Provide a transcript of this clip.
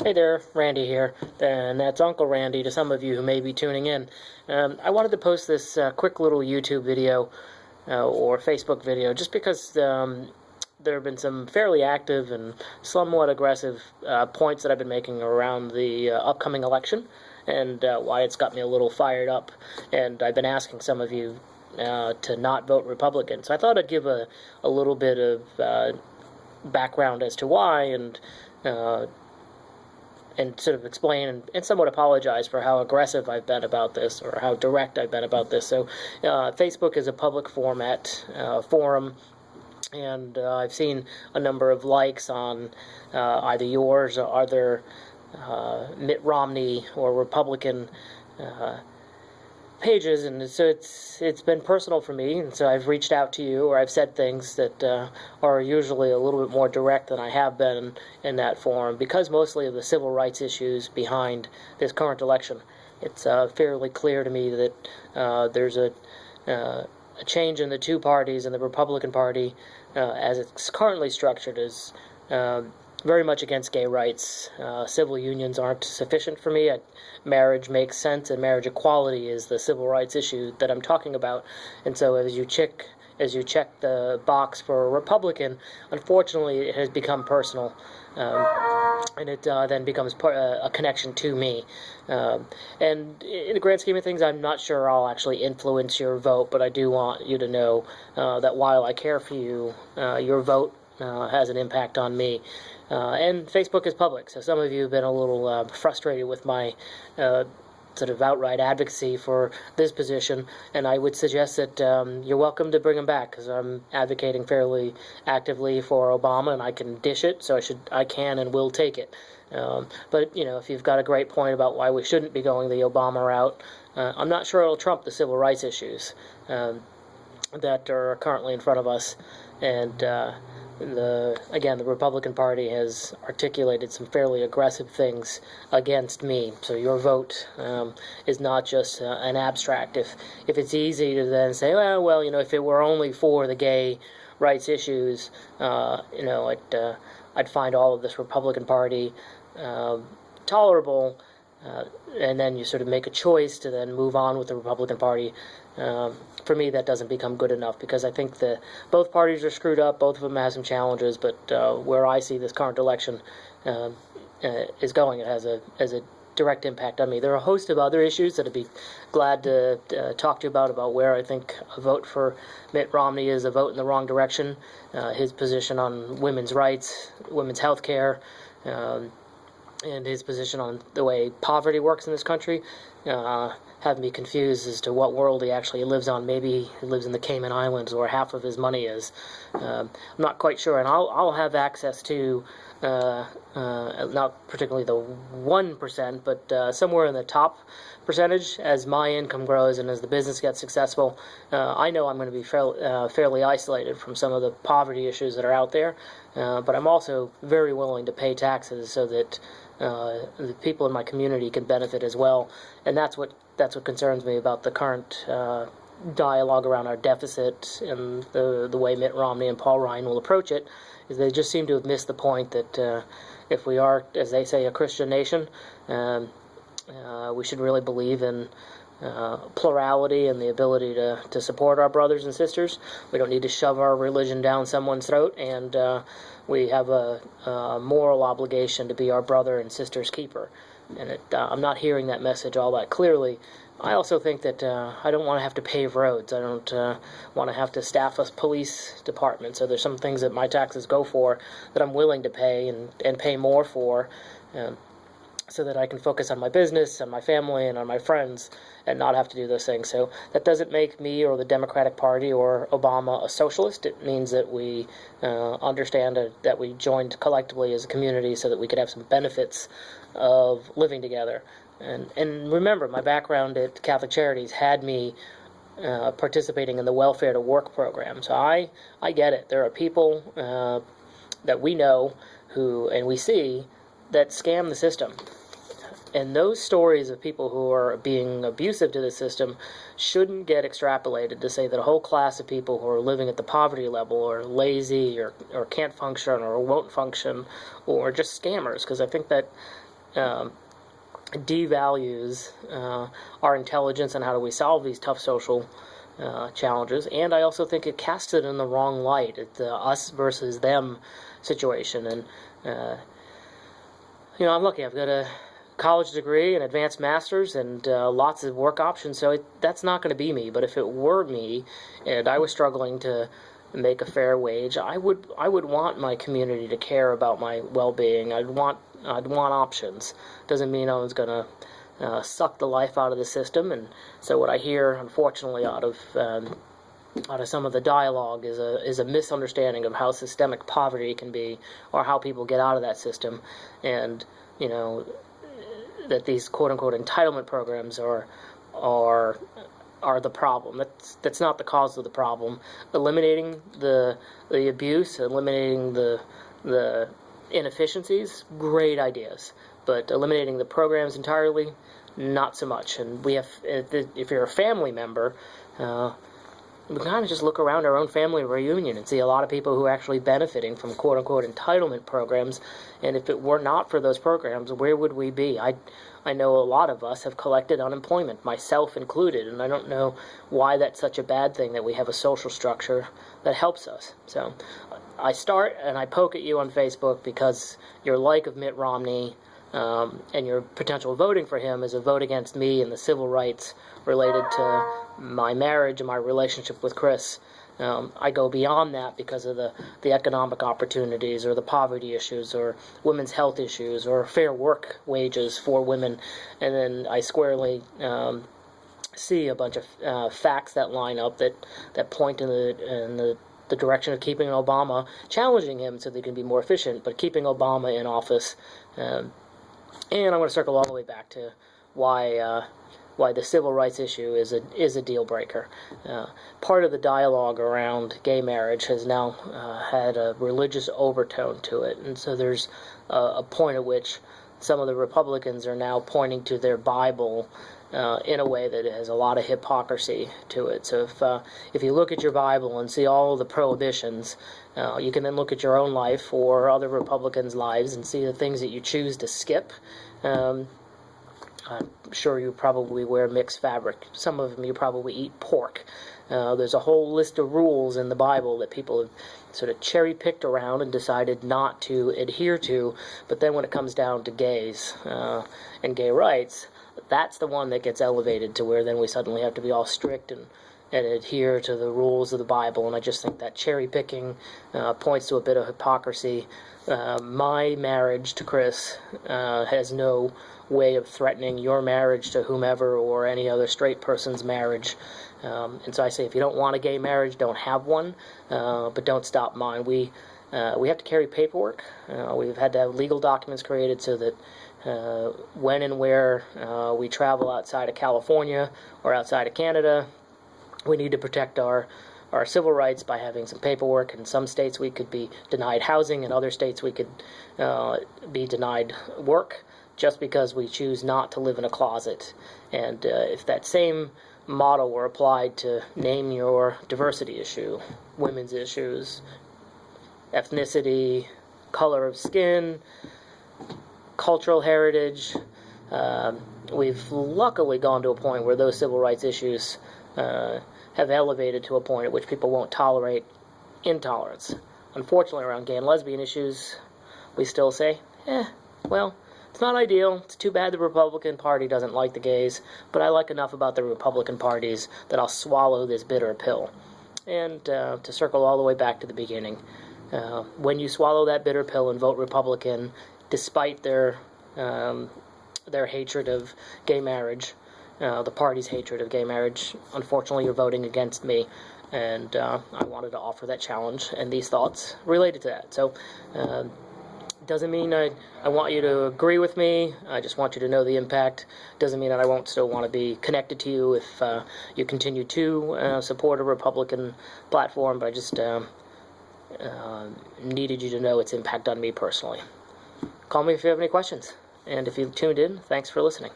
Hey there, Randy here, and that's Uncle Randy to some of you who may be tuning in. I wanted to post this quick little YouTube video or Facebook video just because there have been some fairly active and somewhat aggressive points that I've been making around the upcoming election and why it's got me a little fired up, and I've been asking some of you to not vote Republican. So I thought I'd give a little bit of background as to why, and sort of explain and somewhat apologize for how aggressive I've been about this, or how direct I've been about this. So Facebook is a public format forum, and I've seen a number of likes on either yours or other Mitt Romney or Republican pages, and so it's been personal for me, and so I've reached out to you, or I've said things that are usually a little bit more direct than I have been in that forum, because mostly of the civil rights issues behind this current election. It's fairly clear to me that there's a change in the two parties, and the Republican Party, as it's currently structured, is very much against gay rights. Civil unions aren't sufficient for me. Marriage makes sense, and marriage equality is the civil rights issue that I'm talking about. And so as you check the box for a Republican, unfortunately it has become personal, and it then becomes a connection to me. And in the grand scheme of things, I'm not sure I'll actually influence your vote, but I do want you to know that while I care for you, your vote has an impact on me. And Facebook is public, so some of you have been a little frustrated with my sort of outright advocacy for this position, and I would suggest that you're welcome to bring them back, because I'm advocating fairly actively for Obama, and I can dish it, so I can and will take it. But, you know, if you've got a great point about why we shouldn't be going the Obama route, I'm not sure it'll trump the civil rights issues that are currently in front of us. And the Republican Party has articulated some fairly aggressive things against me. So your vote is not just an abstract. If it's easy to then say, well, you know, if it were only for the gay rights issues, you know, I'd find all of this Republican Party tolerable. And then you sort of make a choice to then move on with the Republican Party. For me, that doesn't become good enough, because I think that both parties are screwed up, both of them have some challenges, but where I see this current election is going, it has a direct impact on me. There are a host of other issues that I'd be glad to talk to you about where I think a vote for Mitt Romney is a vote in the wrong direction. His position on women's rights, women's health care, and his position on the way poverty works in this country have me confused as to what world he actually lives on. Maybe he lives in the Cayman Islands, where half of his money is. I'm not quite sure, and I'll have access to not particularly the 1%, but somewhere in the top percentage as my income grows and as the business gets successful. I know I'm going to be fairly isolated from some of the poverty issues that are out there, but I'm also very willing to pay taxes so that the people in my community can benefit as well. And that's what concerns me about the current dialogue around our deficit and the way Mitt Romney and Paul Ryan will approach it, is they just seem to have missed the point that if we are, as they say, a Christian nation, we should really believe in plurality and the ability to support our brothers and sisters. We don't need to shove our religion down someone's throat, and we have a moral obligation to be our brother and sister's keeper. And I'm not hearing that message all that clearly. I also think that I don't want to have to pave roads. I don't want to have to staff a police department. So there's some things that my taxes go for that I'm willing to pay and pay more for, so that I can focus on my business, on my family, and on my friends, and not have to do those things. So that doesn't make me or the Democratic Party or Obama a socialist. It means that we understand that we joined collectively as a community so that we could have some benefits of living together. And remember, my background at Catholic Charities had me participating in the Welfare to Work program. So I get it. There are people that we know and we see that scam the system. And those stories of people who are being abusive to the system shouldn't get extrapolated to say that a whole class of people who are living at the poverty level are lazy or can't function or won't function or just scammers, because I think that devalues our intelligence and how do we solve these tough social challenges. And I also think it casts it in the wrong light. It's us versus them situation. And I'm lucky. I've got a college degree, an advanced master's, and lots of work options. So that's not going to be me. But if it were me, and I was struggling to make a fair wage, I would want my community to care about my well-being. I'd want options. Doesn't mean I was going to suck the life out of the system. And so what I hear, unfortunately, out of some of the dialogue is a misunderstanding of how systemic poverty can be, or how people get out of that system, and that these quote-unquote entitlement programs are the problem. That's not the cause of the problem. Eliminating the abuse, eliminating the inefficiencies, great ideas. But eliminating the programs entirely, not so much. And if you're a family member, we kind of just look around our own family reunion and see a lot of people who are actually benefiting from quote-unquote entitlement programs. And if it were not for those programs, where would we be? I know a lot of us have collected unemployment, myself included, and I don't know why that's such a bad thing that we have a social structure that helps us. So I start and I poke at you on Facebook because your like of Mitt Romney and your potential voting for him is a vote against me and the civil rights related to my marriage and my relationship with Chris. I go beyond that because of the economic opportunities, or the poverty issues, or women's health issues, or fair work wages for women. And then I squarely see a bunch of facts that line up that point in the direction of keeping Obama, challenging him so they can be more efficient, but keeping Obama in office. And I'm going to circle all the way back to why the civil rights issue is a deal breaker. Part of the dialogue around gay marriage has now had a religious overtone to it, and so there's a point at which some of the Republicans are now pointing to their Bible in a way that has a lot of hypocrisy to it. So if you look at your Bible and see all the prohibitions, you can then look at your own life or other Republicans' lives and see the things that you choose to skip. I'm sure you probably wear mixed fabric. Some of them you probably eat pork. There's a whole list of rules in the Bible that people have sort of cherry-picked around and decided not to adhere to. But then when it comes down to gays and gay rights, that's the one that gets elevated to where then we suddenly have to be all strict and adhere to the rules of the Bible. And I just think that cherry-picking points to a bit of hypocrisy. My marriage to Chris has no way of threatening your marriage to whomever or any other straight person's marriage. And so I say, if you don't want a gay marriage, don't have one, but don't stop mine. We have to carry paperwork. We've had to have legal documents created so that when and where we travel outside of California or outside of Canada, we need to protect our civil rights by having some paperwork. In some states we could be denied housing, in other states we could be denied work just because we choose not to live in a closet. And if that same model were applied to name your diversity issue, women's issues, ethnicity, color of skin, cultural heritage, we've luckily gone to a point where those civil rights issues have elevated to a point at which people won't tolerate intolerance. Unfortunately, around gay and lesbian issues, we still say, well, it's not ideal. It's too bad the Republican Party doesn't like the gays, but I like enough about the Republican parties that I'll swallow this bitter pill. And to circle all the way back to the beginning, when you swallow that bitter pill and vote Republican, despite their hatred of gay marriage, the party's hatred of gay marriage, unfortunately you're voting against me. And I wanted to offer that challenge and these thoughts related to that. So doesn't mean I want you to agree with me. I just want you to know the impact. Doesn't mean that I won't still want to be connected to you if you continue to support a Republican platform, but I just needed you to know its impact on me personally. Call me if you have any questions. And if you tuned in, thanks for listening.